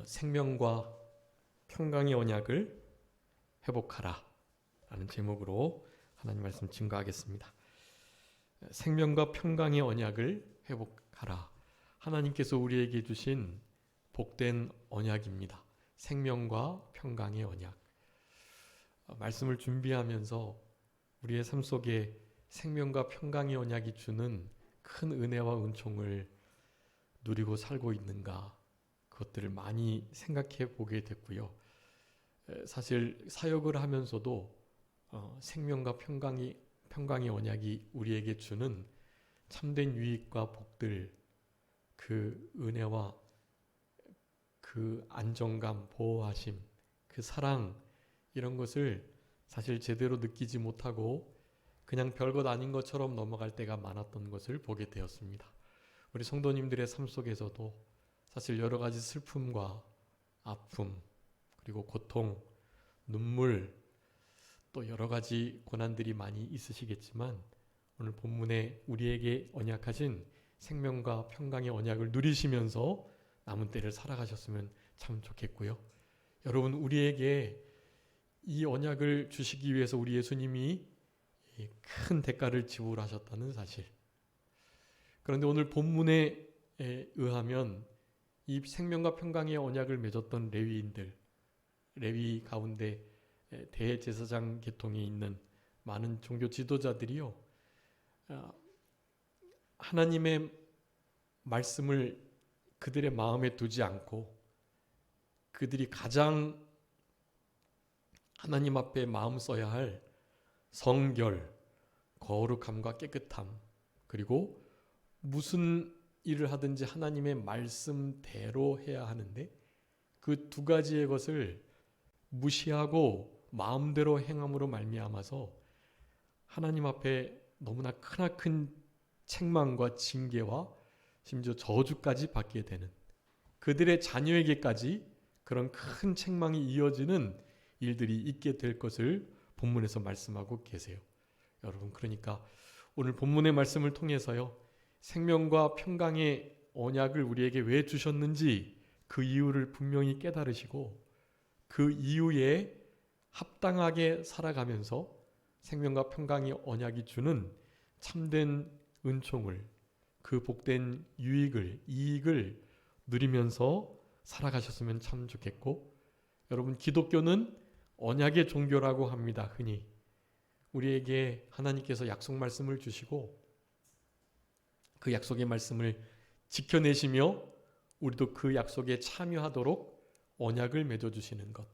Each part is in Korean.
생명과 평강의 언약을 회복하라 라는 제목으로 하나님 말씀 증거하겠습니다. 생명과 평강의 언약을 회복하라. 하나님께서 우리에게 주신 복된 언약입니다. 생명과 평강의 언약. 말씀을 준비하면서 우리의 삶 속에 생명과 평강의 언약이 주는 큰 은혜와 은총을 누리고 살고 있는가, 그것들을 많이 생각해 보게 됐고요. 사실 사역을 하면서도 생명과 평강의 언약이 우리에게 주는 참된 유익과 복들, 그 은혜와 그 안정감, 보호하심, 그 사랑, 이런 것을 사실 제대로 느끼지 못하고 그냥 별것 아닌 것처럼 넘어갈 때가 많았던 것을 보게 되었습니다. 우리 성도님들의 삶 속에서도 사실 여러 가지 슬픔과 아픔, 그리고 고통, 눈물, 또 여러 가지 고난들이 많이 있으시겠지만 오늘 본문에 우리에게 언약하신 생명과 평강의 언약을 누리시면서 남은 때를 살아가셨으면 참 좋겠고요. 여러분, 우리에게 이 언약을 주시기 위해서 우리 예수님이 큰 대가를 지불하셨다는 사실. 그런데 오늘 본문에 의하면 이 생명과 평강의 언약을 맺었던 레위인들, 레위 가운데 대제사장 계통에 있는 많은 종교 지도자들이요, 하나님의 말씀을 그들의 마음에 두지 않고 그들이 가장 하나님 앞에 마음 써야 할 성결, 거룩함과 깨끗함, 그리고 무슨 일을 하든지 하나님의 말씀대로 해야 하는데 그 두 가지의 것을 무시하고 마음대로 행함으로 말미암아서 하나님 앞에 너무나 크나큰 책망과 징계와 심지어 저주까지 받게 되는, 그들의 자녀에게까지 그런 큰 책망이 이어지는 일들이 있게 될 것을 본문에서 말씀하고 계세요. 여러분, 그러니까 오늘 본문의 말씀을 통해서요, 생명과 평강의 언약을 우리에게 왜 주셨는지 그 이유를 분명히 깨달으시고 그 이유에 합당하게 살아가면서 생명과 평강의 언약이 주는 참된 은총을, 그 복된 유익을, 이익을 누리면서 살아가셨으면 참 좋겠고, 여러분, 기독교는 언약의 종교라고 합니다. 흔히 우리에게 하나님께서 약속 말씀을 주시고 그 약속의 말씀을 지켜내시며 우리도 그 약속에 참여하도록 언약을 맺어주시는 것.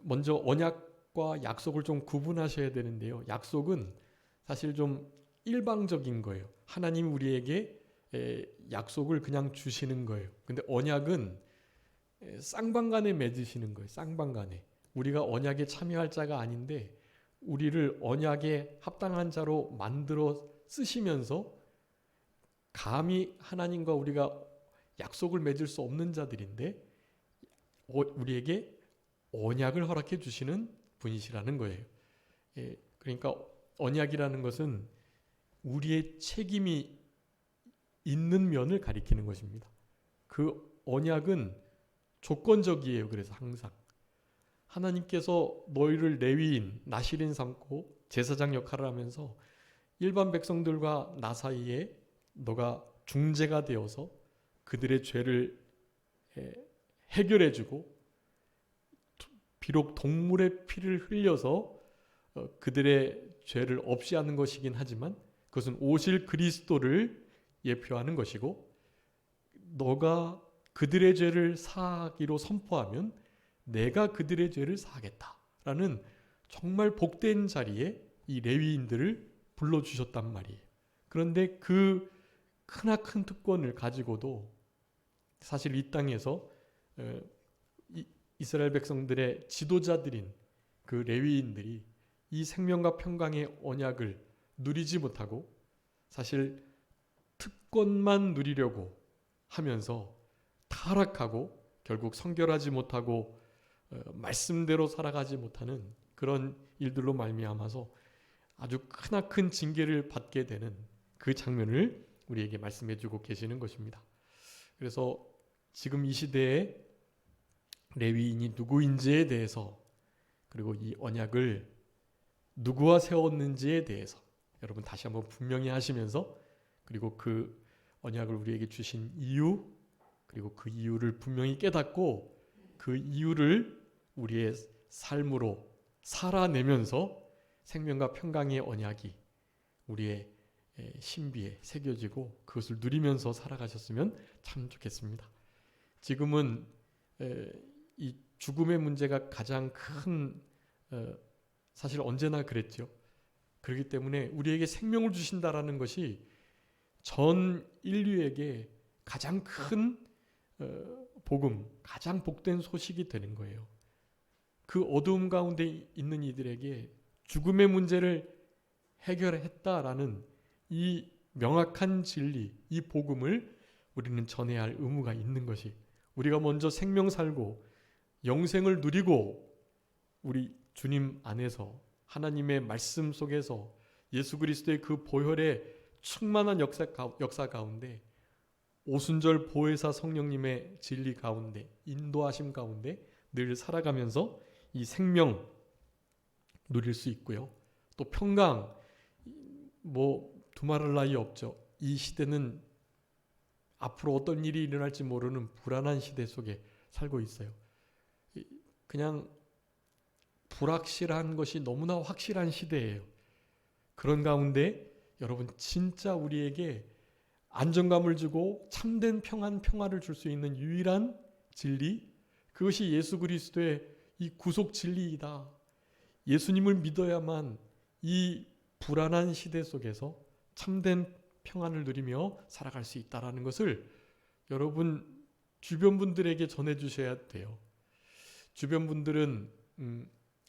먼저 언약과 약속을 좀 구분하셔야 되는데요. 약속은 사실 좀 일방적인 거예요. 하나님 우리에게 약속을 그냥 주시는 거예요. 근데 언약은 쌍방간에 맺으시는 거예요. 쌍방간에. 우리가 언약에 참여할 자가 아닌데 우리를 언약에 합당한 자로 만들어 쓰시면서 감히 하나님과 우리가 약속을 맺을 수 없는 자들인데 우리에게 언약을 허락해 주시는 분이시라는 거예요. 그러니까 언약이라는 것은 우리의 책임이 있는 면을 가리키는 것입니다. 그 언약은 조건적이에요. 그래서 항상 하나님께서 너희를 레위인, 나실인 삼고 제사장 역할을 하면서 일반 백성들과 나 사이에 너가 중재가 되어서 그들의 죄를 해결해주고, 비록 동물의 피를 흘려서 그들의 죄를 없이 하는 것이긴 하지만 그것은 오실 그리스도를 예표하는 것이고, 너가 그들의 죄를 사하기로 선포하면 내가 그들의 죄를 사하겠다라는 정말 복된 자리에 이 레위인들을 불러주셨단 말이에요. 그런데 그 크나큰 특권을 가지고도 사실 이 땅에서 이스라엘 백성들의 지도자들인 그 레위인들이 이 생명과 평강의 언약을 누리지 못하고 사실 특권만 누리려고 하면서 타락하고 결국 성결하지 못하고 말씀대로 살아가지 못하는 그런 일들로 말미암아서 아주 크나큰 징계를 받게 되는 그 장면을 우리에게 말씀해 주고 계시는 것입니다. 그래서 지금 이 시대에 레위인이 누구인지에 대해서, 그리고 이 언약을 누구와 세웠는지에 대해서 여러분 다시 한번 분명히 하시면서, 그리고 그 언약을 우리에게 주신 이유, 그리고 그 이유를 분명히 깨닫고 그 이유를 우리의 삶으로 살아내면서 생명과 평강의 언약이 우리의 신비에 새겨지고 그것을 누리면서 살아가셨으면 참 좋겠습니다. 지금은 이 죽음의 문제가 가장 큰, 사실 언제나 그랬죠. 그렇기 때문에 우리에게 생명을 주신다라는 것이 전 인류에게 가장 큰 복음, 가장 복된 소식이 되는 거예요. 그 어두움 가운데 있는 이들에게 죽음의 문제를 해결했다라는 이 명확한 진리, 이 복음을 우리는 전해야 할 의무가 있는 것이, 우리가 먼저 생명 살고 영생을 누리고 우리 주님 안에서 하나님의 말씀 속에서 예수 그리스도의 그 보혈의 충만한 역사 가운데, 오순절 보혜사 성령님의 진리 가운데, 인도하심 가운데 늘 살아가면서 이 생명 누릴 수 있고요. 또 평강, 두말할 나위 없죠. 이 시대는 앞으로 어떤 일이 일어날지 모르는 불안한 시대 속에 살고 있어요. 그냥 불확실한 것이 너무나 확실한 시대예요. 그런 가운데 여러분, 진짜 우리에게 안정감을 주고 참된 평화를 줄 수 있는 유일한 진리, 그것이 예수 그리스도의 이 구속 진리이다. 예수님을 믿어야만 이 불안한 시대 속에서 참된 평안을 누리며 살아갈 수 있다는 것을 여러분 주변 분들에게 전해주셔야 돼요. 주변 분들은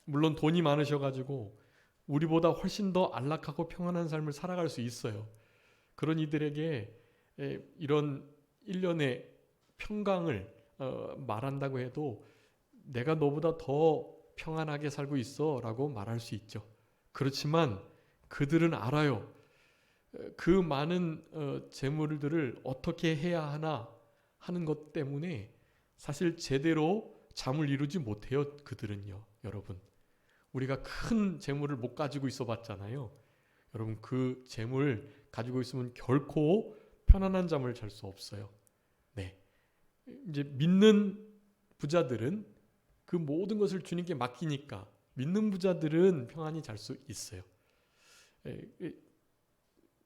물론 돈이 많으셔가지고 우리보다 훨씬 더 안락하고 평안한 삶을 살아갈 수 있어요. 그런 이들에게 이런 일련의 평강을 말한다고 해도 내가 너보다 더 평안하게 살고 있어 라고 말할 수 있죠. 그렇지만 그들은 알아요. 그 많은 재물들을 어떻게 해야 하나 하는 것 때문에 사실 제대로 잠을 이루지 못해요. 그들은요. 여러분, 우리가 큰 재물을 못 가지고 있어 봤잖아요. 여러분, 그 재물 가지고 있으면 결코 편안한 잠을 잘 수 없어요. 네, 이제 믿는 부자들은 그 모든 것을 주님께 맡기니까 믿는 부자들은 평안히 잘 수 있어요.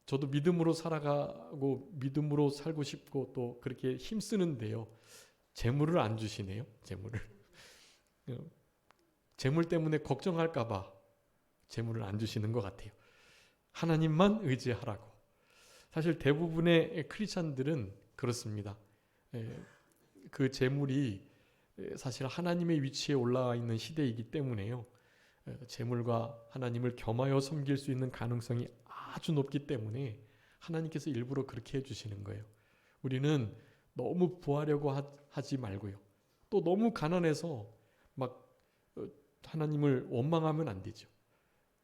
저도 믿음으로 살아가고 믿음으로 살고 싶고 또 그렇게 힘쓰는데요. 재물을 안 주시네요. 재물 때문에 걱정할까 봐 재물을 안 주시는 것 같아요. 하나님만 의지하라고. 사실 대부분의 크리스찬들은 그렇습니다. 그 재물이 사실 하나님의 위치에 올라와 있는 시대이기 때문에요. 재물과 하나님을 겸하여 섬길 수 있는 가능성이 아주 높기 때문에 하나님께서 일부러 그렇게 해주시는 거예요. 우리는 너무 부하려고 하지 말고요. 또 너무 가난해서 막 하나님을 원망하면 안 되죠.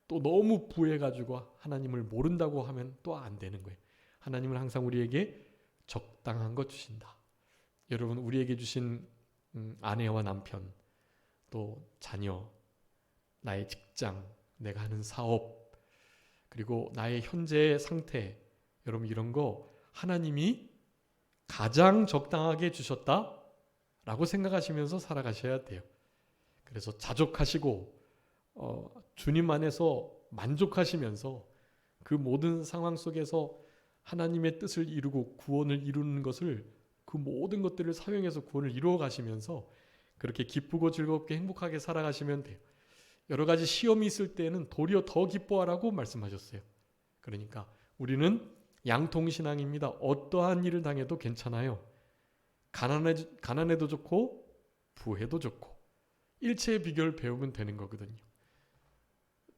또 너무 부해가지고 하나님을 모른다고 하면 또 안 되는 거예요. 하나님은 항상 우리에게 적당한 것 주신다. 여러분, 우리에게 주신 아내와 남편, 또 자녀, 나의 직장, 내가 하는 사업, 그리고 나의 현재의 상태, 여러분 이런 거 하나님이 가장 적당하게 주셨다라고 생각하시면서 살아가셔야 돼요. 그래서 자족하시고 주님 안에서 만족하시면서 그 모든 상황 속에서 하나님의 뜻을 이루고 구원을 이루는 것을, 그 모든 것들을 사용해서 구원을 이루어 가시면서 그렇게 기쁘고 즐겁게 행복하게 살아가시면 돼요. 여러 가지 시험이 있을 때는 도리어 더 기뻐하라고 말씀하셨어요. 그러니까 우리는 양통신앙입니다. 어떠한 일을 당해도 괜찮아요. 가난해도 좋고 부해도 좋고 일체의 비결을 배우면 되는 거거든요.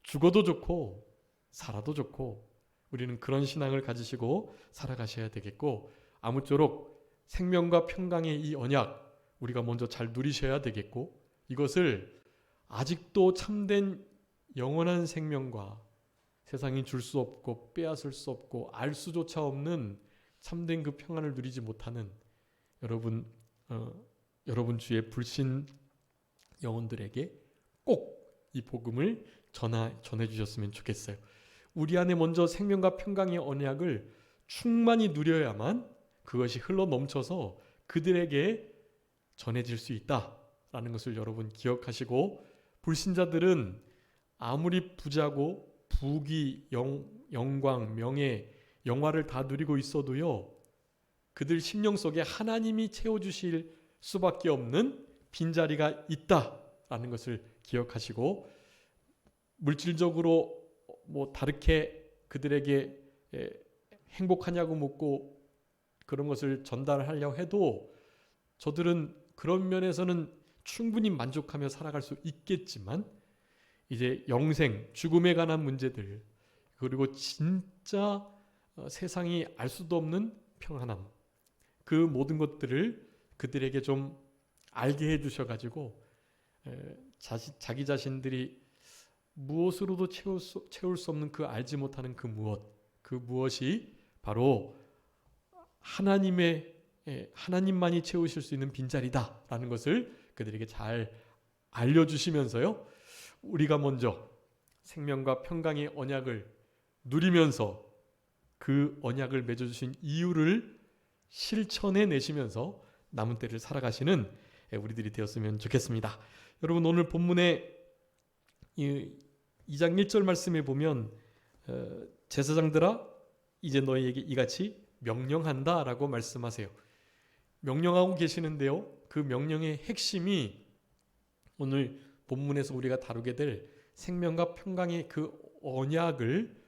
죽어도 좋고 살아도 좋고 우리는 그런 신앙을 가지시고 살아가셔야 되겠고, 아무쪼록 생명과 평강의 이 언약 우리가 먼저 잘 누리셔야 되겠고, 이것을 아직도 참된 영원한 생명과 세상이 줄 수 없고 빼앗을 수 없고 알 수조차 없는 참된 그 평안을 누리지 못하는 여러분 여러분 주위의 불신 영혼들에게 꼭 이 복음을 전해 주셨으면 좋겠어요. 우리 안에 먼저 생명과 평강의 언약을 충만히 누려야만 그것이 흘러 넘쳐서 그들에게 전해질 수 있다라는 것을 여러분 기억하시고, 불신자들은 아무리 부자고 부귀, 영광, 명예, 영화를 다 누리고 있어도요, 그들 심령 속에 하나님이 채워주실 수밖에 없는 빈자리가 있다라는 것을 기억하시고, 물질적으로 다르게 그들에게 행복하냐고 묻고 그런 것을 전달하려고 해도 저들은 그런 면에서는 충분히 만족하며 살아갈 수 있겠지만, 이제 영생, 죽음에 관한 문제들, 그리고 진짜 세상이 알 수도 없는 평안함, 그 모든 것들을 그들에게 좀 알게 해주셔가지고 자기 자신들이 무엇으로도 채울 수 없는 그 알지 못하는 그 무엇이 바로 하나님만이 채우실 수 있는 빈자리다라는 것을 그들에게 잘 알려주시면서요, 우리가 먼저 생명과 평강의 언약을 누리면서 그 언약을 맺어주신 이유를 실천해 내시면서 남은 때를 살아가시는 우리들이 되었으면 좋겠습니다. 여러분, 오늘 본문의 2장 1절 말씀에 보면 제사장들아 이제 너희에게 이같이 명령한다 라고 말씀하세요. 명령하고 계시는데요, 그 명령의 핵심이 오늘 본문에서 우리가 다루게 될 생명과 평강의 그 언약을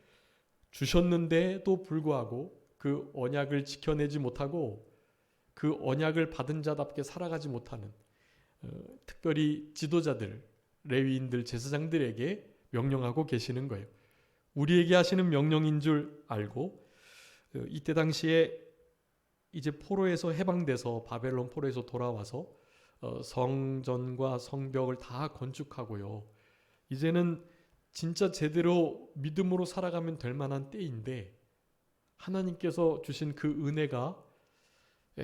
주셨는데도 불구하고 그 언약을 지켜내지 못하고 그 언약을 받은 자답게 살아가지 못하는 특별히 지도자들, 레위인들, 제사장들에게 명령하고 계시는 거예요. 우리에게 하시는 명령인 줄 알고, 이때 당시에 이제 포로에서 해방돼서 바벨론 포로에서 돌아와서 성전과 성벽을 다 건축하고요, 이제는 진짜 제대로 믿음으로 살아가면 될 만한 때인데, 하나님께서 주신 그 은혜가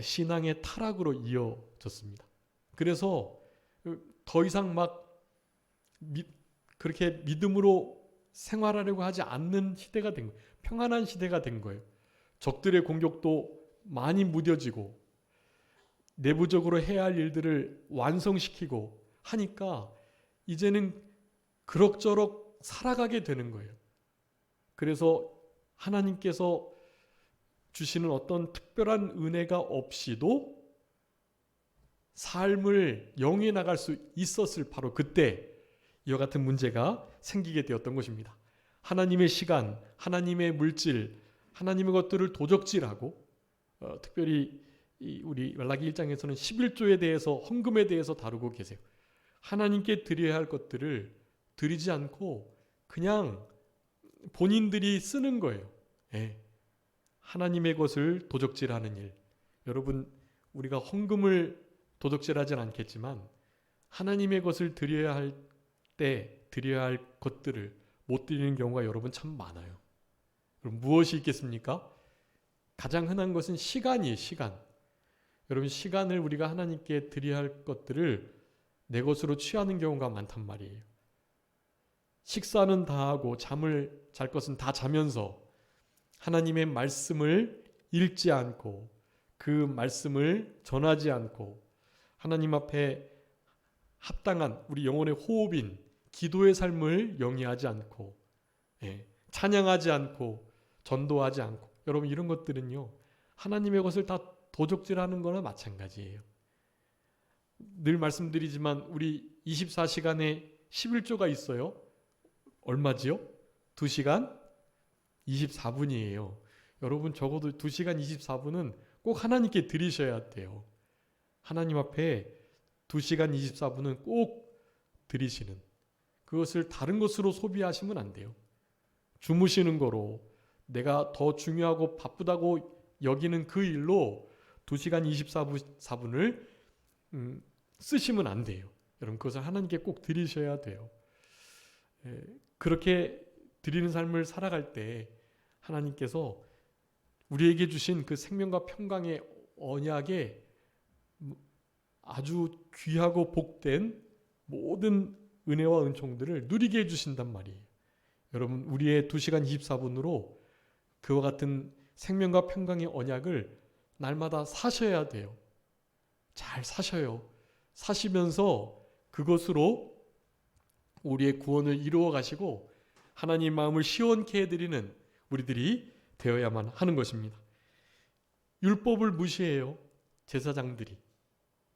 신앙의 타락으로 이어졌습니다. 그래서 더 이상 그렇게 믿음으로 생활하려고 하지 않는 시대가 된 거예요. 평안한 시대가 된 거예요. 적들의 공격도 많이 무뎌지고 내부적으로 해야 할 일들을 완성시키고 하니까 이제는 그럭저럭 살아가게 되는 거예요. 그래서 하나님께서 주시는 어떤 특별한 은혜가 없이도 삶을 영위해 나갈 수 있었을 바로 그때 이와 같은 문제가 생기게 되었던 것입니다. 하나님의 시간, 하나님의 물질, 하나님의 것들을 도적질하고, 특별히 우리 말라기 1장에서는 11조에 대해서, 헌금에 대해서 다루고 계세요. 하나님께 드려야 할 것들을 드리지 않고 그냥 본인들이 쓰는 거예요. 하나님의 것을 도적질하는 일. 여러분, 우리가 헌금을 도적질하진 않겠지만 하나님의 것을 드려야 할 때 드려야 할 것들을 못 드리는 경우가 여러분 참 많아요. 그럼 무엇이 있겠습니까? 가장 흔한 것은 시간이에요. 시간. 여러분, 시간을 우리가 하나님께 드려야 할 것들을 내 것으로 취하는 경우가 많단 말이에요. 식사는 다 하고 잠을 잘 것은 다 자면서 하나님의 말씀을 읽지 않고 그 말씀을 전하지 않고 하나님 앞에 합당한 우리 영혼의 호흡인 기도의 삶을 영위하지 않고, 찬양하지 않고 전도하지 않고, 여러분 이런 것들은요, 하나님의 것을 다 도적질하는 거나 마찬가지예요. 늘 말씀드리지만 우리 24시간에 11조가 있어요. 얼마지요? 2시간 24분이에요. 여러분 적어도 2시간 24분은 꼭 하나님께 드리셔야 돼요. 하나님 앞에 2시간 24분은 꼭 드리시는, 그것을 다른 것으로 소비하시면 안 돼요. 주무시는 거로, 내가 더 중요하고 바쁘다고 여기는 그 일로 2시간 24분을 쓰시면 안 돼요. 여러분 그것을 하나님께 꼭 드리셔야 돼요. 그렇게 드리는 삶을 살아갈 때 하나님께서 우리에게 주신 그 생명과 평강의 언약에 아주 귀하고 복된 모든 은혜와 은총들을 누리게 해주신단 말이에요. 여러분, 우리의 2시간 24분으로 그와 같은 생명과 평강의 언약을 날마다 사셔야 돼요. 잘 사셔요. 사시면서 그것으로 우리의 구원을 이루어 가시고 하나님 마음을 시원케 해드리는 우리들이 되어야만 하는 것입니다. 율법을 무시해요. 제사장들이.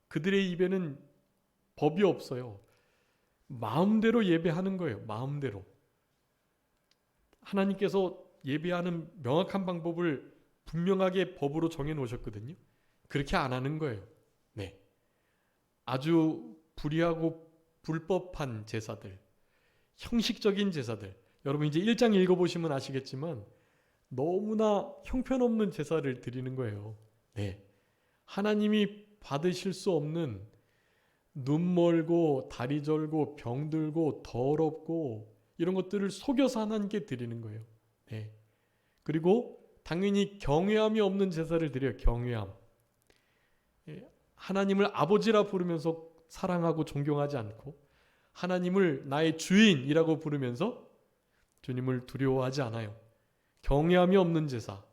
그들의 입에는 법이 없어요. 마음대로 예배하는 거예요. 마음대로. 하나님께서 예배하는 명확한 방법을 분명하게 법으로 정해 놓으셨거든요. 그렇게 안 하는 거예요. 네. 아주 불의하고 불법한 제사들, 형식적인 제사들. 여러분 이제 1장 읽어보시면 아시겠지만 너무나 형편없는 제사를 드리는 거예요. 네. 하나님이 받으실 수 없는 눈 멀고 다리 절고 병들고 더럽고 이런 것들을 속여서 하나님께 드리는 거예요. 네. 그리고 당연히 경외함이 없는 제사를 드려요. 경외함. 하나님을 아버지라 부르면서 사랑하고 존경하지 않고 하나님을 나의 주인이라고 부르면서 주님을 두려워하지 않아요. 경외함이 없는 제사,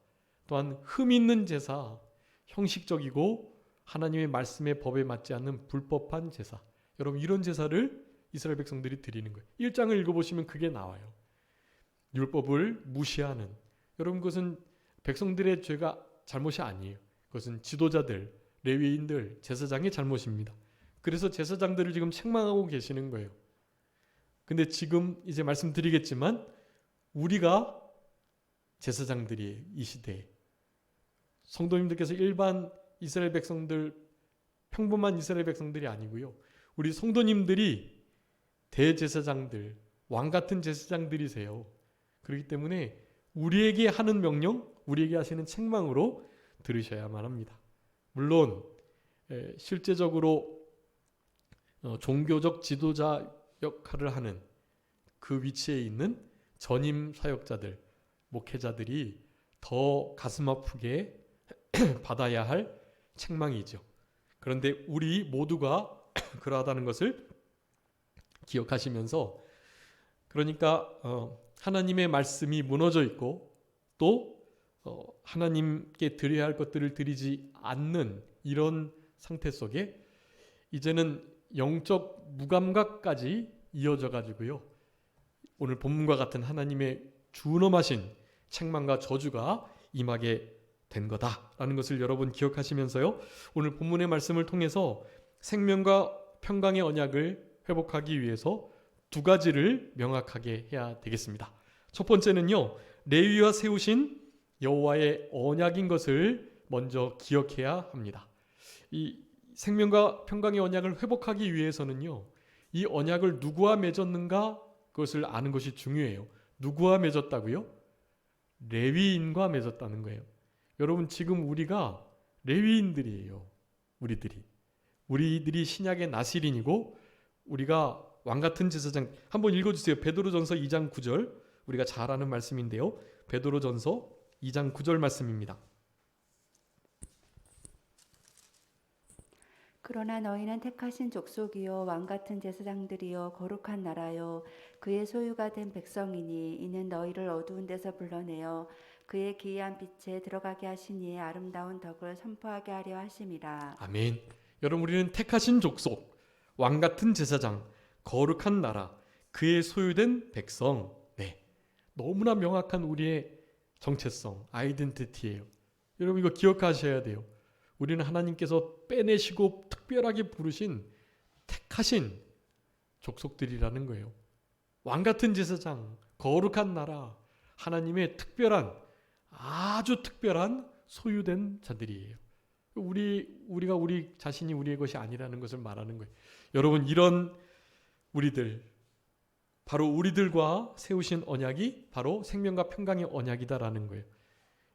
또한 흠 있는 제사, 형식적이고 하나님의 말씀의 법에 맞지 않는 불법한 제사. 여러분 이런 제사를 이스라엘 백성들이 드리는 거예요. 1장을 읽어보시면 그게 나와요. 율법을 무시하는. 여러분 그것은 백성들의 죄가 잘못이 아니에요. 그것은 지도자들, 레위인들, 제사장의 잘못입니다. 그래서 제사장들을 지금 책망하고 계시는 거예요. 근데 지금 이제 말씀드리겠지만 우리가 제사장들이 이 시대에 성도님들께서 일반 이스라엘 백성들, 평범한 이스라엘 백성들이 아니고요. 우리 성도님들이 대제사장들, 왕같은 제사장들이세요. 그렇기 때문에 우리에게 하는 명령, 우리에게 하시는 책망으로 들으셔야만 합니다. 물론 실제적으로 종교적 지도자 역할을 하는 그 위치에 있는 전임 사역자들, 목회자들이 더 가슴 아프게 받아야 할 책망이죠. 그런데 우리 모두가 그러하다는 것을 기억하시면서 그러니까 하나님의 말씀이 무너져 있고 또 하나님께 드려야 할 것들을 드리지 않는 이런 상태 속에 이제는 영적 무감각까지 이어져 가지고요. 오늘 본문과 같은 하나님의 준엄하신 책망과 저주가 임하게 된 거다라는 것을 여러분 기억하시면서요. 오늘 본문의 말씀을 통해서 생명과 평강의 언약을 회복하기 위해서 두 가지를 명확하게 해야 되겠습니다. 첫 번째는요. 레위와 세우신 여호와의 언약인 것을 먼저 기억해야 합니다. 이 생명과 평강의 언약을 회복하기 위해서는요. 이 언약을 누구와 맺었는가 그것을 아는 것이 중요해요. 누구와 맺었다고요? 레위인과 맺었다는 거예요. 여러분 지금 우리가 레위인들이에요. 우리들이 신약의 나실인이고 우리가 왕같은 제사장. 한번 읽어주세요. 베드로전서 2장 9절 우리가 잘 아는 말씀인데요. 베드로전서 2장 9절 말씀입니다. 그러나 너희는 택하신 족속이요 왕같은 제사장들이요 거룩한 나라요 그의 소유가 된 백성이니 이는 너희를 어두운 데서 불러내어 그의 기이한 빛에 들어가게 하신 이의 아름다운 덕을 선포하게 하려 하심이라. 아멘. 여러분 우리는 택하신 족속, 왕같은 제사장, 거룩한 나라, 그의 소유된 백성. 네, 너무나 명확한 우리의 정체성, 아이덴티티예요. 여러분 이거 기억하셔야 돼요. 우리는 하나님께서 빼내시고 특별하게 부르신 택하신 족속들이라는 거예요. 왕같은 제사장, 거룩한 나라, 하나님의 특별한 아주 특별한 소유된 자들이에요. 우리가 우리 자신이 우리의 것이 아니라는 것을 말하는 거예요. 여러분 이런 우리들 바로 우리들과 세우신 언약이 바로 생명과 평강의 언약이다라는 거예요.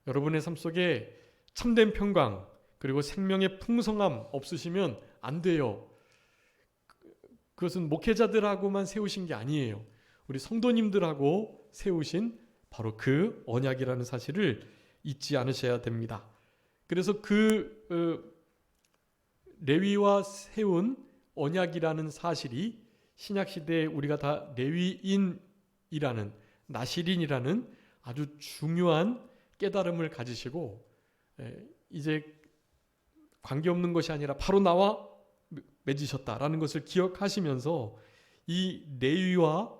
여러분의 삶 속에 참된 평강 그리고 생명의 풍성함 없으시면 안 돼요. 그것은 목회자들하고만 세우신 게 아니에요. 우리 성도님들하고 세우신 바로 그 언약이라는 사실을 잊지 않으셔야 됩니다. 그래서 그 레위와 세운 언약이라는 사실이 신약 시대에 우리가 다 레위인이라는 나시린이라는 아주 중요한 깨달음을 가지시고 이제 관계없는 것이 아니라 바로 나와 맺으셨다라는 것을 기억하시면서 이 레위와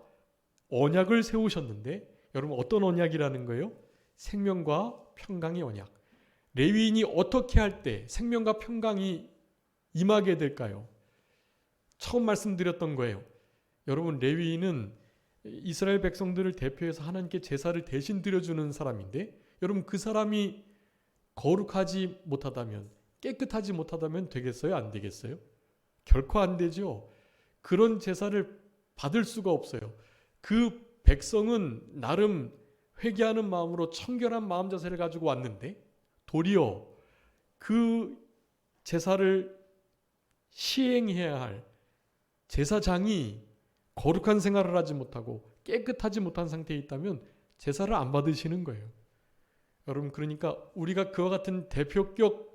언약을 세우셨는데 여러분 어떤 언약이라는 거예요? 생명과 평강의 언약. 레위인이 어떻게 할 때 생명과 평강이 임하게 될까요? 처음 말씀드렸던 거예요. 여러분 레위인은 이스라엘 백성들을 대표해서 하나님께 제사를 대신 드려주는 사람인데 여러분 그 사람이 거룩하지 못하다면 깨끗하지 못하다면 되겠어요? 안 되겠어요? 결코 안 되죠. 그런 제사를 받을 수가 없어요. 그 백성은 나름 회개하는 마음으로 청결한 마음 자세를 가지고 왔는데 도리어 그 제사를 시행해야 할 제사장이 거룩한 생활을 하지 못하고 깨끗하지 못한 상태에 있다면 제사를 안 받으시는 거예요. 여러분 그러니까 우리가 그와 같은 대표격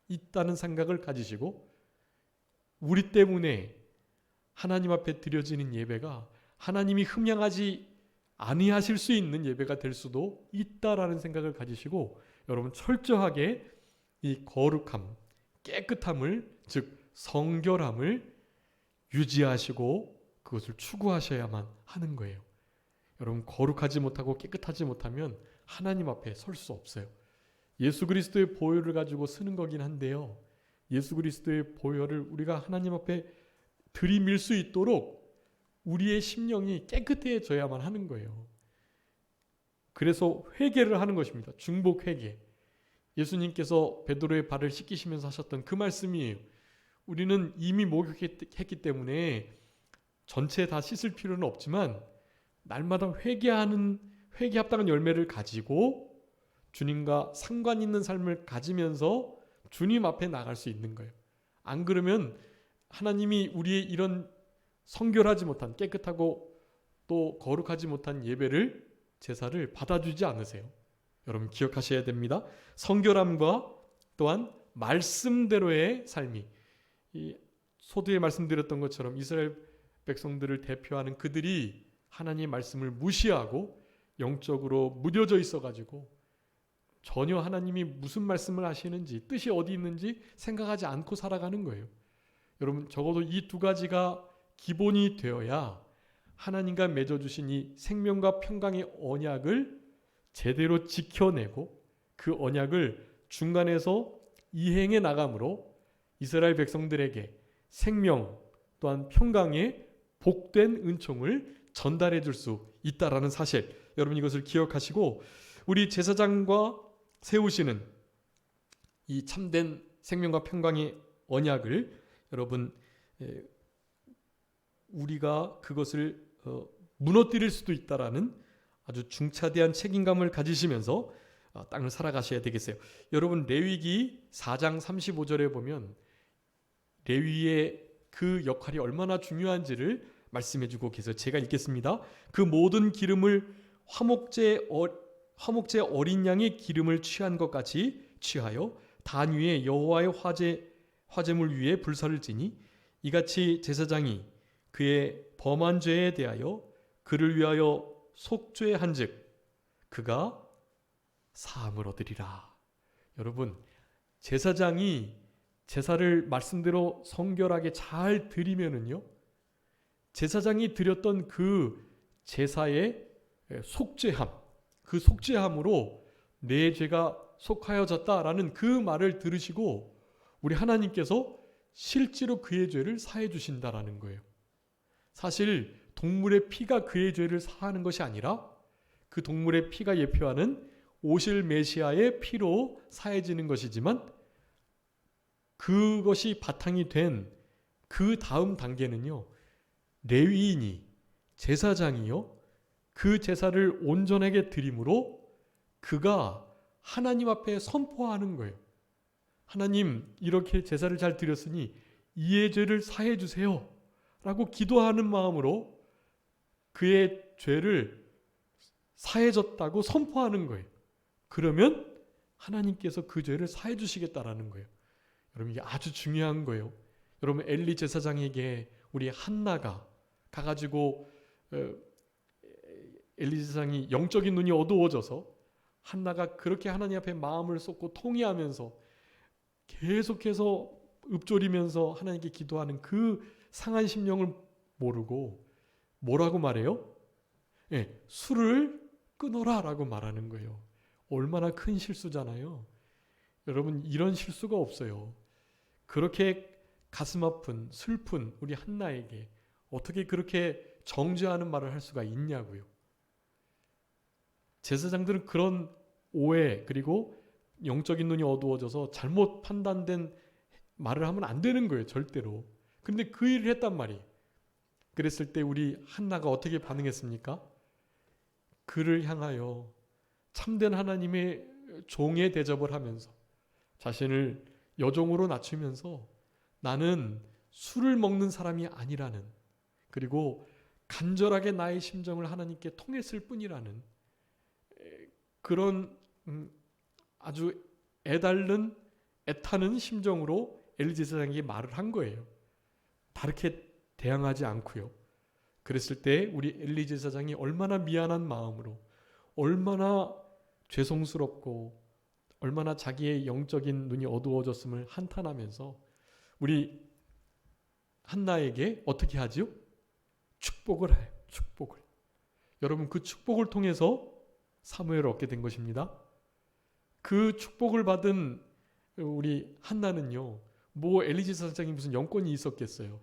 있다는 생각을 가지시고 우리 때문에 하나님 앞에 드려지는 예배가 하나님이 흠양하지 아니하실 수 있는 예배가 될 수도 있다라는 생각을 가지시고 여러분 철저하게 이 거룩함, 깨끗함을 즉 성결함을 유지하시고 그것을 추구하셔야만 하는 거예요. 여러분 거룩하지 못하고 깨끗하지 못하면 하나님 앞에 설 수 없어요. 예수 그리스도의 보혈을 가지고 쓰는 거긴 한데요. 예수 그리스도의 보혈을 우리가 하나님 앞에 들이밀 수 있도록 우리의 심령이 깨끗해져야만 하는 거예요. 그래서 회개를 하는 것입니다. 중복 회개. 예수님께서 베드로의 발을 씻기시면서 하셨던 그 말씀이에요. 우리는 이미 목욕했기 때문에 전체 다 씻을 필요는 없지만 날마다 회개 합당한 열매를 가지고 주님과 상관 있는 삶을 가지면서 주님 앞에 나갈 수 있는 거예요. 안 그러면 하나님이 우리의 이런 성결하지 못한 깨끗하고 또 거룩하지 못한 예배를 제사를 받아주지 않으세요. 여러분 기억하셔야 됩니다. 성결함과 또한 말씀대로의 삶이 이 소두에 말씀드렸던 것처럼 이스라엘 백성들을 대표하는 그들이 하나님의 말씀을 무시하고 영적으로 무뎌져 있어가지고 전혀 하나님이 무슨 말씀을 하시는지 뜻이 어디 있는지 생각하지 않고 살아가는 거예요. 여러분 적어도 이 두 가지가 기본이 되어야 하나님과 맺어주신 이 생명과 평강의 언약을 제대로 지켜내고 그 언약을 중간에서 이행해 나감으로 이스라엘 백성들에게 생명 또한 평강의 복된 은총을 전달해 줄 수 있다라는 사실 여러분 이것을 기억하시고 우리 제사장과 세우시는 이 참된 생명과 평강의 언약을 여러분 우리가 그것을 무너뜨릴 수도 있다라는 아주 중차대한 책임감을 가지시면서 땅을 살아가셔야 되겠어요. 여러분 레위기 4장 35절에 보면 레위의 그 역할이 얼마나 중요한지를 말씀해주고 계세요. 제가 읽겠습니다. 그 모든 기름을 화목제 어린 양의 기름을 취한 것 같이 취하여 단 위에 여호와의 화제물 위에 불사를 지니 이같이 제사장이 그의 범한 죄에 대하여 그를 위하여 속죄한즉 그가 사함을 얻으리라. 여러분 제사장이 제사를 말씀대로 성결하게 잘 드리면은요 제사장이 드렸던 그 제사의 속죄함 그 속죄함으로 내 죄가 속하여졌다라는 그 말을 들으시고 우리 하나님께서 실제로 그의 죄를 사해 주신다라는 거예요. 사실 동물의 피가 그의 죄를 사하는 것이 아니라 그 동물의 피가 예표하는 오실 메시아의 피로 사해지는 것이지만 그것이 바탕이 된 그 다음 단계는요 레위인이 제사장이요 그 제사를 온전하게 드림으로 그가 하나님 앞에 선포하는 거예요. 하나님 이렇게 제사를 잘 드렸으니 이의 죄를 사해 주세요 라고 기도하는 마음으로 그의 죄를 사해졌다고 선포하는 거예요. 그러면 하나님께서 그 죄를 사해 주시겠다라는 거예요. 여러분 이게 아주 중요한 거예요. 여러분 엘리 제사장에게 우리 한나가 가가지고 엘리 제사장이 영적인 눈이 어두워져서 한나가 그렇게 하나님 앞에 마음을 쏟고 통회하면서 계속해서 읊조리면서 하나님께 기도하는 그 상한 심령을 모르고 뭐라고 말해요? 술을 끊어라 라고 말하는 거예요. 얼마나 큰 실수잖아요. 여러분 이런 실수가 없어요. 그렇게 가슴 아픈 슬픈 우리 한나에게 어떻게 그렇게 정죄하는 말을 할 수가 있냐고요. 제사장들은 그런 오해 그리고 영적인 눈이 어두워져서 잘못 판단된 말을 하면 안 되는 거예요. 절대로. 근데 그 일을 했단 말이에요. 그랬을 때 우리 한나가 어떻게 반응했습니까? 그를 향하여 참된 하나님의 종의 대접을 하면서 자신을 여종으로 낮추면서 나는 술을 먹는 사람이 아니라는, 그리고 간절하게 나의 심정을 하나님께 통했을 뿐이라는 그런 아주 애달른 애타는 심정으로 엘리 제사장에게 말을 한 거예요. 다르게 대항하지 않고요. 그랬을 때 우리 엘리 제사장이 얼마나 미안한 마음으로, 얼마나 죄송스럽고 얼마나 자기의 영적인 눈이 어두워졌음을 한탄하면서 우리 한나에게 어떻게 하지요? 축복을 해요. 축복을. 여러분 그 축복을 통해서 사무엘을 얻게 된 것입니다. 그 축복을 받은 우리 한나는요, 뭐 엘리 제사장이 무슨 영권이 있었겠어요.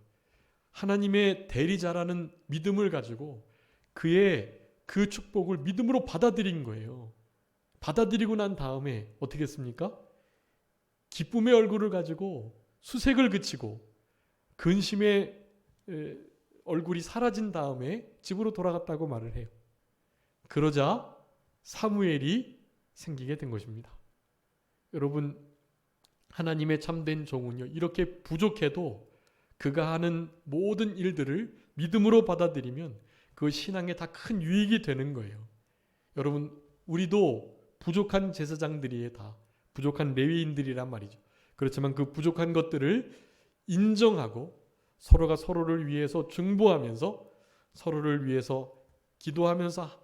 하나님의 대리자라는 믿음을 가지고 그의 그 축복을 믿음으로 받아들인 거예요. 받아들이고 난 다음에 어떻게 했습니까? 기쁨의 얼굴을 가지고 수색을 그치고 근심의 얼굴이 사라진 다음에 집으로 돌아갔다고 말을 해요. 그러자 사무엘이 생기게 된 것입니다. 여러분 하나님의 참된 종은요, 이렇게 부족해도 그가 하는 모든 일들을 믿음으로 받아들이면 그 신앙에 다 큰 유익이 되는 거예요. 여러분 우리도 부족한 제사장들이에요. 다 부족한 레위인들이란 말이죠. 그렇지만 그 부족한 것들을 인정하고 서로가 서로를 위해서 중보하면서 서로를 위해서 기도하면서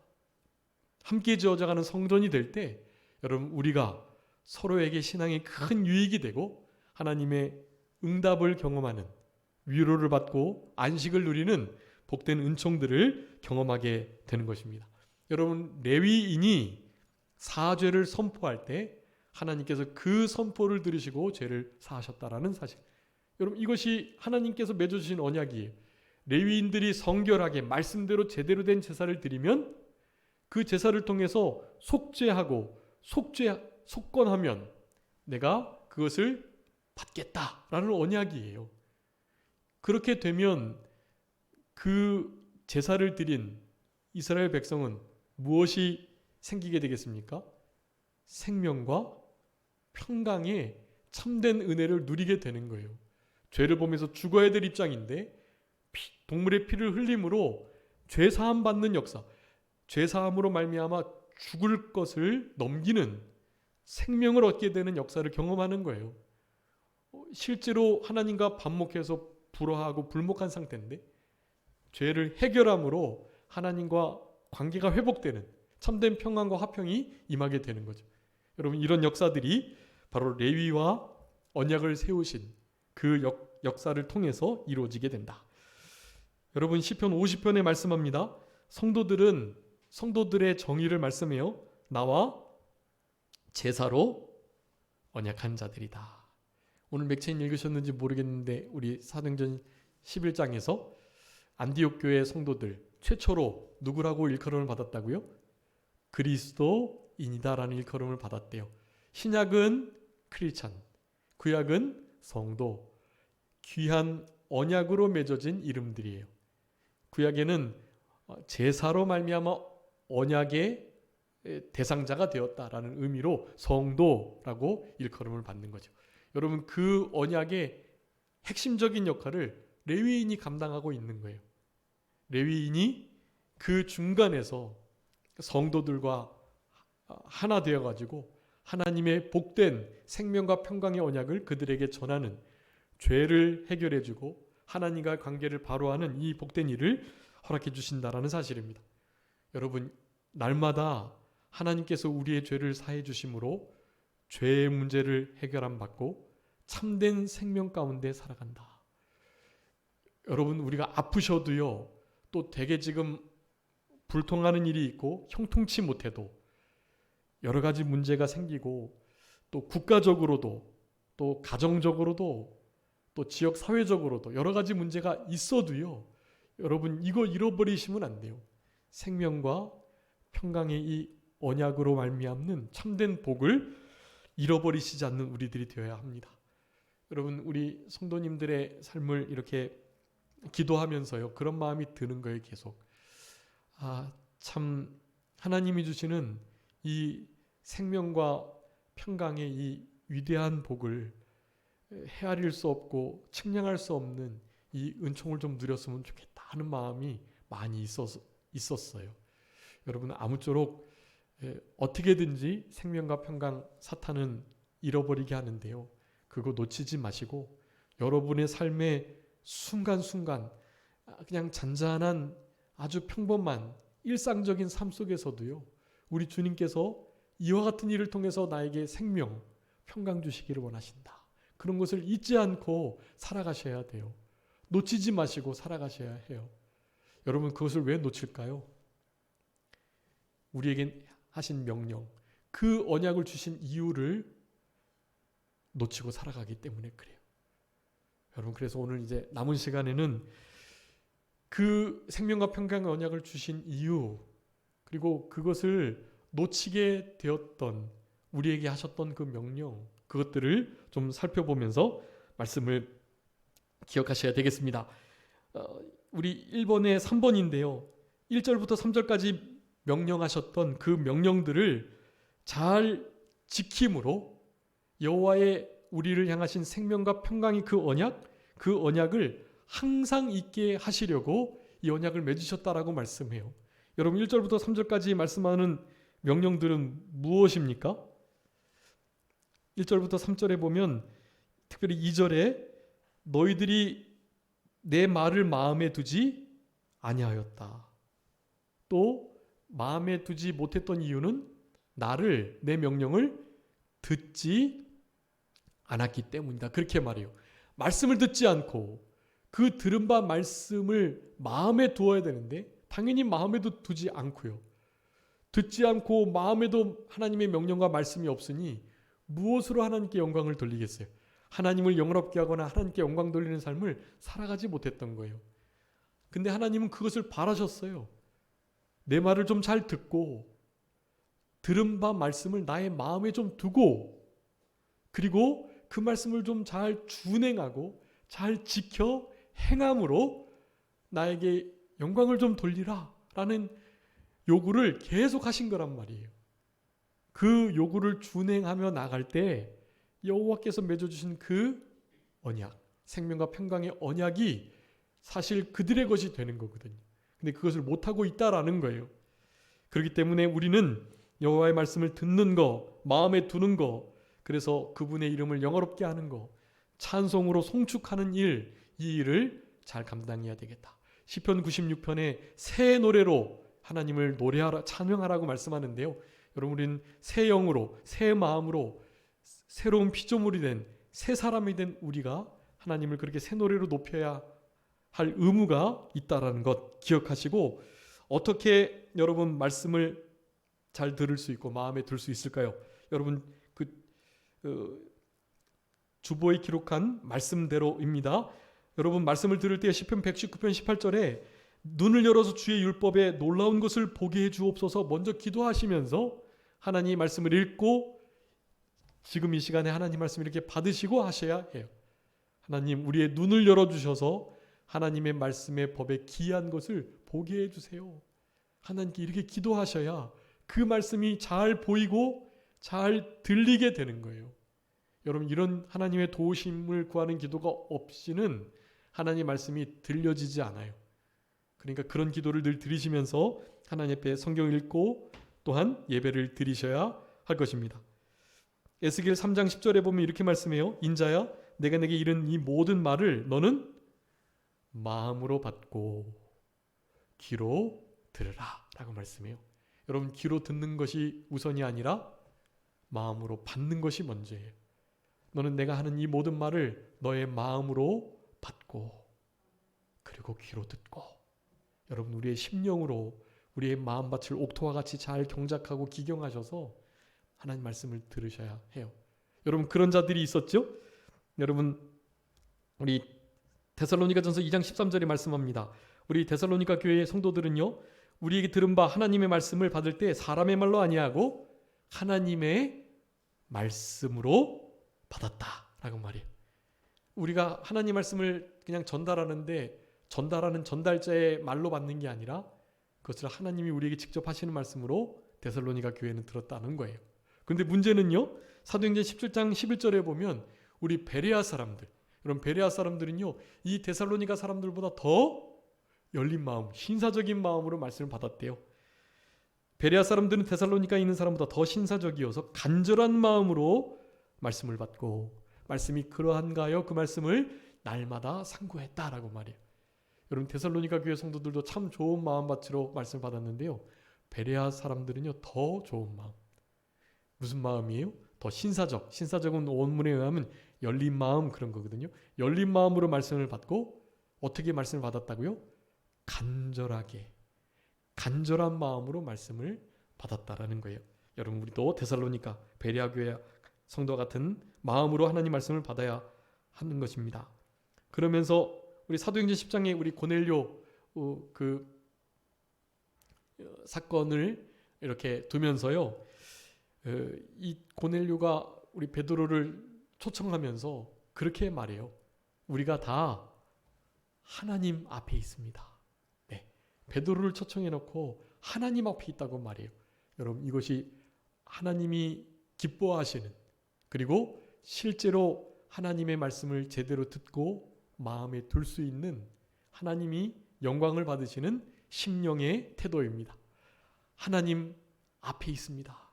함께 지어져가는 성전이 될 때 여러분 우리가 서로에게 신앙에 큰 유익이 되고 하나님의 응답을 경험하는, 위로를 받고 안식을 누리는 복된 은총들을 경험하게 되는 것입니다. 여러분 레위인이 사죄를 선포할 때 하나님께서 그 선포를 들으시고 죄를 사하셨다라는 사실, 여러분 이것이 하나님께서 맺어주신 언약이에요. 레위인들이 성결하게 말씀대로 제대로 된 제사를 드리면 그 제사를 통해서 속죄하고 속건하면 내가 그것을 받겠다라는 언약이에요. 그렇게 되면 그 제사를 드린 이스라엘 백성은 무엇이 생기게 되겠습니까? 생명과 평강의 참된 은혜를 누리게 되는 거예요. 죄를 보면서 죽어야 될 입장인데 동물의 피를 흘림으로 죄사함 받는 역사, 죄사함으로 말미암아 죽을 것을 넘기는 생명을 얻게 되는 역사를 경험하는 거예요. 실제로 하나님과 반목해서 불화하고 불목한 상태인데 죄를 해결함으로 하나님과 관계가 회복되는 참된 평안과 화평이 임하게 되는 거죠. 여러분 이런 역사들이 바로 레위와 언약을 세우신 그 역사를 통해서 이루어지게 된다. 여러분 시편 50편에 말씀합니다. 성도들의 정의를 말씀해요. 나와 제사로 언약한 자들이다. 오늘 맥체인 읽으셨는지 모르겠는데 우리 사도행전 11장에서 안디옥 교회 성도들 최초로 누구라고 일컬음을 받았다고요? 그리스도인이다라는 일컬음을 받았대요. 신약은 크리스찬, 구약은 성도, 귀한 언약으로 맺어진 이름들이에요. 구약에는 제사로 말미암아 언약의 대상자가 되었다라는 의미로 성도라고 일컬음을 받는 거죠. 여러분 그 언약의 핵심적인 역할을 레위인이 감당하고 있는 거예요. 레위인이 그 중간에서 성도들과 하나 되어가지고 하나님의 복된 생명과 평강의 언약을 그들에게 전하는, 죄를 해결해주고 하나님과 관계를 바로 하는 이 복된 일을 허락해 주신다라는 사실입니다. 여러분, 날마다 하나님께서 우리의 죄를 사해 주심으로 죄의 문제를 해결함 받고 참된 생명 가운데 살아간다. 여러분, 우리가 아프셔도요, 또 되게 지금 불통하는 일이 있고 형통치 못해도 여러 가지 문제가 생기고, 또 국가적으로도 또 가정적으로도 또 지역 사회적으로도 여러 가지 문제가 있어도요, 여러분 이거 잃어버리시면 안 돼요. 생명과 평강의 이 언약으로 말미암는 참된 복을 잃어버리시지 않는 우리들이 되어야 합니다. 여러분, 우리 성도님들의 삶을 이렇게 기도하면서요, 그런 마음이 드는 거예요. 계속 참 하나님이 주시는 이 생명과 평강의 이 위대한 복을 헤아릴 수 없고 측량할 수 없는 이 은총을 좀 누렸으면 좋겠다 하는 마음이 많이 있었어요. 여러분, 아무쪼록 어떻게든지 생명과 평강, 사탄은 잃어버리게 하는데요, 그거 놓치지 마시고 여러분의 삶의 순간순간 그냥 잔잔한 아주 평범한 일상적인 삶 속에서도요, 우리 주님께서 이와 같은 일을 통해서 나에게 생명, 평강 주시기를 원하신다. 그런 것을 잊지 않고 살아가셔야 돼요. 놓치지 마시고 살아가셔야 해요. 여러분, 그것을 왜 놓칠까요? 우리에게 하신 명령, 그 언약을 주신 이유를 놓치고 살아가기 때문에 그래요. 여러분, 그래서 오늘 이제 남은 시간에는 그 생명과 평강의 언약을 주신 이유, 그리고 그것을 놓치게 되었던, 우리에게 하셨던 그 명령, 그것들을 좀 살펴보면서 말씀을 기억하셔야 되겠습니다. 우리 1번에 3번인데요. 1절부터 3절까지 명령하셨던 그 명령들을 잘 지킴으로 여호와의 우리를 향하신 생명과 평강의 그 언약을 항상 있게 하시려고 이 언약을 맺으셨다라고 말씀해요. 여러분, 1절부터 3절까지 말씀하는 명령들은 무엇입니까? 1절부터 3절에 보면 특별히 2절에 너희들이 내 말을 마음에 두지 아니하였다. 또 마음에 두지 못했던 이유는 나를, 내 명령을 듣지 않았기 때문이다. 그렇게 말해요. 말씀을 듣지 않고 그 들은 바 말씀을 마음에 두어야 되는데 당연히 마음에도 두지 않고요. 듣지 않고 마음에도 하나님의 명령과 말씀이 없으니 무엇으로 하나님께 영광을 돌리겠어요? 하나님을 영화롭게 하거나 하나님께 영광 돌리는 삶을 살아가지 못했던 거예요. 근데 하나님은 그것을 바라셨어요. 내 말을 좀 잘 듣고 들은 바 말씀을 나의 마음에 좀 두고, 그리고 그 말씀을 좀 잘 준행하고 잘 지켜 행함으로 나에게 영광을 좀 돌리라 라는 요구를 계속 하신 거란 말이에요. 그 요구를 준행하며 나갈 때 여호와께서 맺어주신 그 언약, 생명과 평강의 언약이 사실 그들의 것이 되는 거거든요. 근데 그것을 못하고 있다라는 거예요. 그렇기 때문에 우리는 여호와의 말씀을 듣는 거, 마음에 두는 거, 그래서 그분의 이름을 영화롭게 하는 거, 찬송으로 송축하는 일, 이 일을 잘 감당해야 되겠다. 시편 96편에 새 노래로 하나님을 노래하라, 찬양하라고 말씀하는데요. 여러분, 우리는 새 영으로, 새 마음으로 새로운 피조물이 된 새 사람이 된 우리가 하나님을 그렇게 새 노래로 높여야 할 의무가 있다라는 것 기억하시고, 어떻게 여러분 말씀을 잘 들을 수 있고 마음에 들 수 있을까요? 여러분, 주보에 기록한 말씀대로입니다. 여러분, 말씀을 들을 때 시편 119편 18절에 눈을 열어서 주의 율법에 놀라운 것을 보게 해 주옵소서 먼저 기도하시면서 하나님 말씀을 읽고 지금 이 시간에 하나님 말씀 이렇게 받으시고 하셔야 해요. 하나님, 우리의 눈을 열어주셔서 하나님의 말씀의 법에 기이한 것을 보게 해주세요. 하나님께 이렇게 기도하셔야 그 말씀이 잘 보이고 잘 들리게 되는 거예요. 여러분, 이런 하나님의 도우심을 구하는 기도가 없이는 하나님 말씀이 들려지지 않아요. 그러니까 그런 기도를 늘 드리시면서 하나님 앞에 성경 읽고 또한 예배를 드리셔야 할 것입니다. 에스겔 3장 10절에 보면 이렇게 말씀해요. 인자야, 내가 내게 이른 이 모든 말을 너는 마음으로 받고 귀로 들으라 라고 말씀해요. 여러분, 귀로 듣는 것이 우선이 아니라 마음으로 받는 것이 먼저예요. 너는 내가 하는 이 모든 말을 너의 마음으로 받고 그리고 귀로 듣고. 여러분, 우리의 심령으로 우리의 마음밭을 옥토와 같이 잘 경작하고 기경하셔서 하나님 말씀을 들으셔야 해요. 여러분, 그런 자들이 있었죠? 여러분, 우리 데살로니가전서 2장 13절에 말씀합니다. 우리 데살로니가 교회의 성도들은요, 우리에게 들은 바 하나님의 말씀을 받을 때 사람의 말로 아니하고 하나님의 말씀으로 받았다라고 말해요. 우리가 하나님 말씀을 그냥 전달하는데 전달하는 전달자의 말로 받는 게 아니라 그것을 하나님이 우리에게 직접 하시는 말씀으로 데살로니가 교회는 들었다는 거예요. 그런데 문제는요, 사도행전 17장 11절에 보면 우리 베레아 사람들, 여러분, 베레아 사람들은요 이 데살로니가 사람들보다 더 열린 마음, 신사적인 마음으로 말씀을 받았대요. 베레아 사람들은 데살로니가에 있는 사람보다 더 신사적이어서 간절한 마음으로 말씀을 받고 말씀이 그러한가요? 그 말씀을 날마다 상고했다라고 말해요. 여러분, 데살로니가 교회 성도들도 참 좋은 마음밭으로 말씀을 받았는데요, 베레아 사람들은요 더 좋은 마음. 무슨 마음이에요? 더 신사적. 신사적은 원문에 의하면 열린 마음, 그런 거거든요. 열린 마음으로 말씀을 받고 어떻게 말씀을 받았다고요? 간절하게, 간절한 마음으로 말씀을 받았다라는 거예요. 여러분, 우리도 데살로니가 베레아 교회 성도와 같은 마음으로 하나님 말씀을 받아야 하는 것입니다. 그러면서 우리 사도행전 10장에 우리 고넬료 그 사건을 이렇게 두면서요, 이 고넬료가 우리 베드로를 초청하면서 그렇게 말해요. 우리가 다 하나님 앞에 있습니다. 네, 베드로를 초청해 놓고 하나님 앞에 있다고 말해요. 여러분, 이것이 하나님이 기뻐하시는, 그리고 실제로 하나님의 말씀을 제대로 듣고 마음에 둘 수 있는, 하나님이 영광을 받으시는 심령의 태도입니다. 하나님 앞에 있습니다.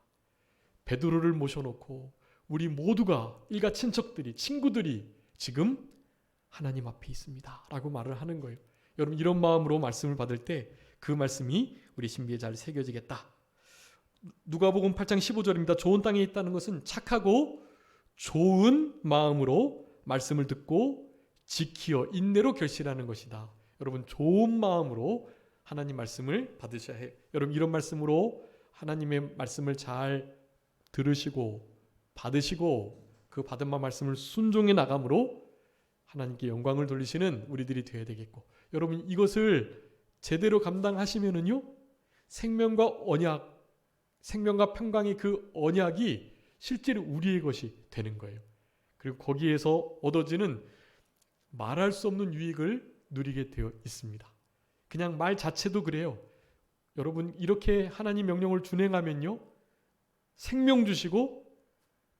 베드로를 모셔놓고 우리 모두가, 일가 친척들이, 친구들이 지금 하나님 앞에 있습니다 라고 말을 하는 거예요. 여러분, 이런 마음으로 말씀을 받을 때 그 말씀이 우리 신비에 잘 새겨지겠다. 누가복음 8장 15절입니다. 좋은 땅에 있다는 것은 착하고 좋은 마음으로 말씀을 듣고 지키어 인내로 결실하는 것이다. 여러분, 좋은 마음으로 하나님 말씀을 받으셔야 해요. 여러분, 이런 말씀으로 하나님의 말씀을 잘 들으시고 받으시고 그 받은 말씀을 순종해 나감으로 하나님께 영광을 돌리시는 우리들이 되어야 되겠고, 여러분, 이것을 제대로 감당하시면은요, 생명과 언약, 생명과 평강의 그 언약이 실제로 우리의 것이 되는 거예요. 그리고 거기에서 얻어지는 말할 수 없는 유익을 누리게 되어 있습니다. 그냥 말 자체도 그래요. 여러분, 이렇게 하나님 명령을 준행하면요, 생명 주시고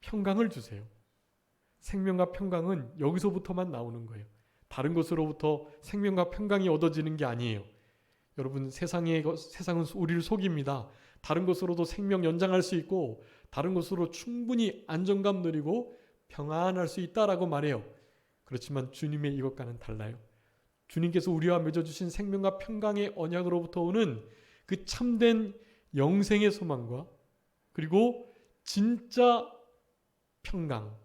평강을 주세요. 생명과 평강은 여기서부터만 나오는 거예요. 다른 것으로부터 생명과 평강이 얻어지는 게 아니에요. 여러분, 세상은 우리를 속입니다. 다른 것으로도 생명 연장할 수 있고 다른 것으로 충분히 안정감 누리고 평안할 수 있다라고 말해요. 그렇지만 주님의 이것과는 달라요. 주님께서 우리와 맺어주신 생명과 평강의 언약으로부터 오는 그 참된 영생의 소망과 그리고 진짜 평강,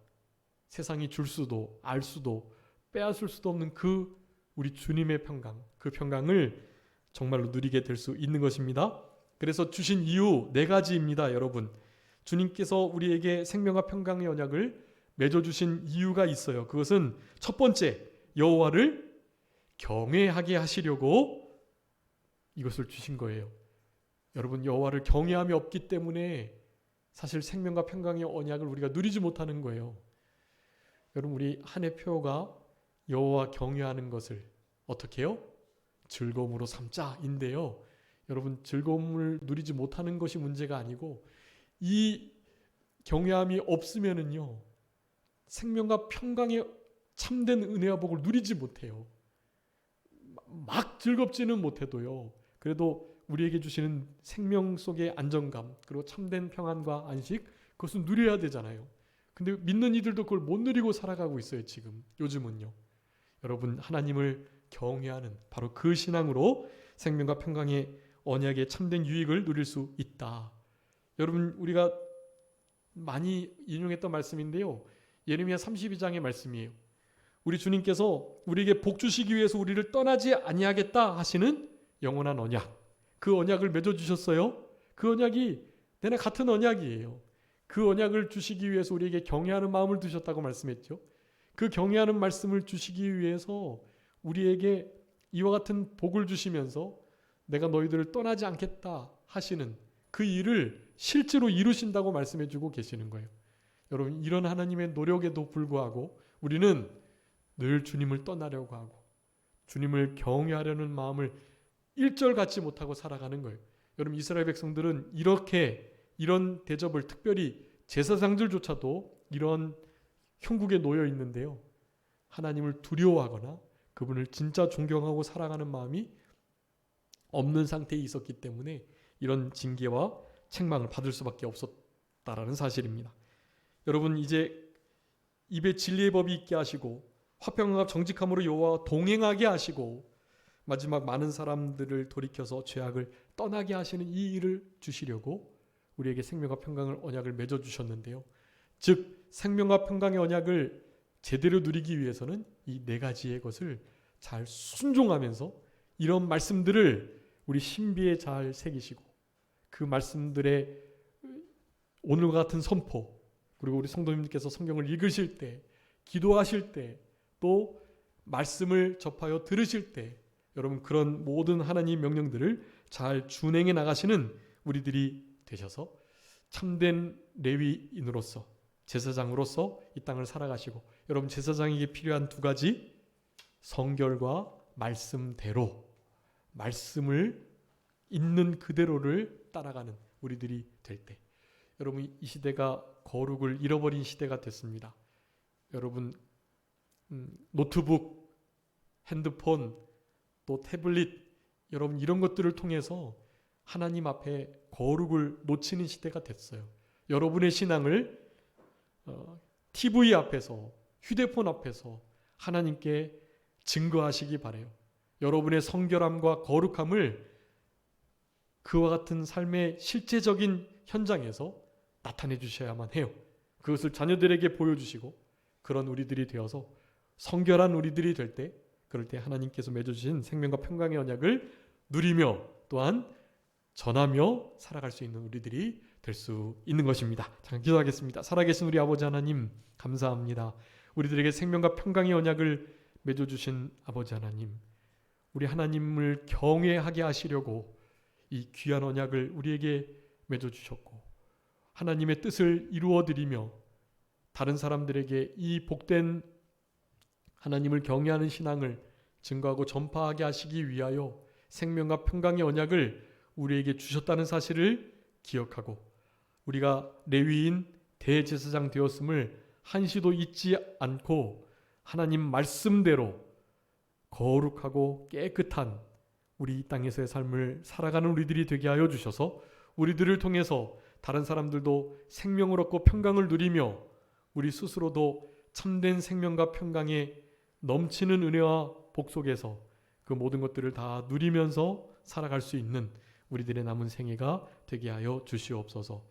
세상이 줄 수도 알 수도 빼앗을 수도 없는 그 우리 주님의 평강, 그 평강을 정말로 누리게 될 수 있는 것입니다. 그래서 주신 이유 4가지입니다. 여러분, 주님께서 우리에게 생명과 평강의 언약을 맺어주신 이유가 있어요. 그것은 첫 번째, 여호와를 경외하게 하시려고 이것을 주신 거예요. 여러분, 여호와를 경외함이 없기 때문에 사실 생명과 평강의 언약을 우리가 누리지 못하는 거예요. 여러분, 우리 한 해 표가 여호와 경외하는 것을 어떻게 해요? 즐거움으로 삼자인데요. 여러분, 즐거움을 누리지 못하는 것이 문제가 아니고 이 경외함이 없으면은요, 생명과 평강의 참된 은혜와 복을 누리지 못해요. 막 즐겁지는 못해도요, 그래도 우리에게 주시는 생명 속의 안정감, 그리고 참된 평안과 안식, 그것은 누려야 되잖아요. 근데 믿는 이들도 그걸 못 누리고 살아가고 있어요. 지금 요즘은요. 여러분, 하나님을 경외하는 바로 그 신앙으로 생명과 평강의 언약의 참된 유익을 누릴 수 있다. 여러분, 우리가 많이 인용했던 말씀인데요. 예레미야 32장의 말씀이에요. 우리 주님께서 우리에게 복 주시기 위해서 우리를 떠나지 아니하겠다 하시는 영원한 언약, 그 언약을 맺어주셨어요. 그 언약이 내내 같은 언약이에요. 그 언약을 주시기 위해서 우리에게 경외하는 마음을 두셨다고 말씀했죠. 그 경외하는 말씀을 주시기 위해서 우리에게 이와 같은 복을 주시면서 내가 너희들을 떠나지 않겠다 하시는 그 일을 실제로 이루신다고 말씀해주고 계시는 거예요. 여러분, 이런 하나님의 노력에도 불구하고 우리는 늘 주님을 떠나려고 하고 주님을 경외하려는 마음을 일절 갖지 못하고 살아가는 거예요. 여러분, 이스라엘 백성들은 이런 대접을, 특별히 제사장들조차도 이런 형국에 놓여 있는데요. 하나님을 두려워하거나 그분을 진짜 존경하고 사랑하는 마음이 없는 상태에 있었기 때문에 이런 징계와 책망을 받을 수밖에 없었다라는 사실입니다. 여러분, 이제 입에 진리의 법이 있게 하시고 화평과 정직함으로 여호와와 동행하게 하시고 마지막 많은 사람들을 돌이켜서 죄악을 떠나게 하시는 이 일을 주시려고 우리에게 생명과 평강을 언약을 맺어 주셨는데요. 즉 생명과 평강의 언약을 제대로 누리기 위해서는 이 네 가지의 것을 잘 순종하면서 이런 말씀들을 우리 신비에 잘 새기시고 그 말씀들의 오늘과 같은 선포, 그리고 우리 성도님께서 성경을 읽으실 때, 기도하실 때, 또 말씀을 접하여 들으실 때 여러분, 그런 모든 하나님의 명령들을 잘 준행해 나가시는 우리들이 되셔서 참된 레위인으로서, 제사장으로서 이 땅을 살아가시고, 여러분, 제사장에게 필요한 두 가지, 성결과 말씀대로, 말씀을 있는 그대로를 따라가는 우리들이 될 때, 여러분, 이 시대가 거룩을 잃어버린 시대가 됐습니다. 여러분, 노트북, 핸드폰, 또 태블릿, 여러분, 이런 것들을 통해서 하나님 앞에 거룩을 놓치는 시대가 됐어요. 여러분의 신앙을 TV 앞에서, 휴대폰 앞에서 하나님께 증거하시기 바라요. 여러분의 성결함과 거룩함을 그와 같은 삶의 실제적인 현장에서 나타내 주셔야만 해요. 그것을 자녀들에게 보여주시고 그런 우리들이 되어서 성결한 우리들이 될 때, 그럴 때 하나님께서 맺어주신 생명과 평강의 언약을 누리며 또한 전하며 살아갈 수 있는 우리들이 될 수 있는 것입니다. 자, 기도하겠습니다. 살아계신 우리 아버지 하나님, 감사합니다. 우리들에게 생명과 평강의 언약을 맺어주신 아버지 하나님, 우리 하나님을 경외하게 하시려고 이 귀한 언약을 우리에게 맺어주셨고 하나님의 뜻을 이루어드리며 다른 사람들에게 이 복된 하나님을 경외하는 신앙을 증거하고 전파하게 하시기 위하여 생명과 평강의 언약을 우리에게 주셨다는 사실을 기억하고 우리가 레위인 대제사장 되었음을 한시도 잊지 않고 하나님 말씀대로 거룩하고 깨끗한 우리 이 땅에서의 삶을 살아가는 우리들이 되게 하여 주셔서 우리들을 통해서 다른 사람들도 생명을 얻고 평강을 누리며 우리 스스로도 참된 생명과 평강의 넘치는 은혜와 복 속에서 그 모든 것들을 다 누리면서 살아갈 수 있는 우리들의 남은 생애가 되게 하여 주시옵소서.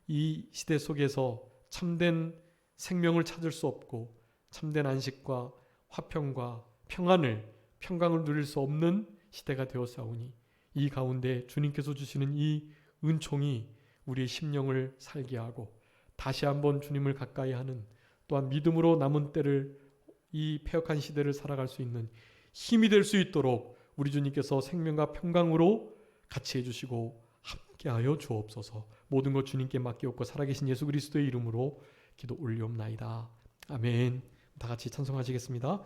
이 시대 속에서 참된 생명을 찾을 수 없고 참된 안식과 화평과 평강을 누릴 수 없는 시대가 되었사오니 이 가운데 주님께서 주시는 이 은총이 우리의 심령을 살게 하고 다시 한번 주님을 가까이 하는, 또한 믿음으로 남은 때를, 이 패역한 시대를 살아갈 수 있는 힘이 될 수 있도록 우리 주님께서 생명과 평강으로 같이 해주시고 함께하여 주옵소서. 모든 것 주님께 맡기옵고 살아계신 예수 그리스도의 이름으로 기도 올리옵나이다. 아멘. 다 같이 찬송하시겠습니다.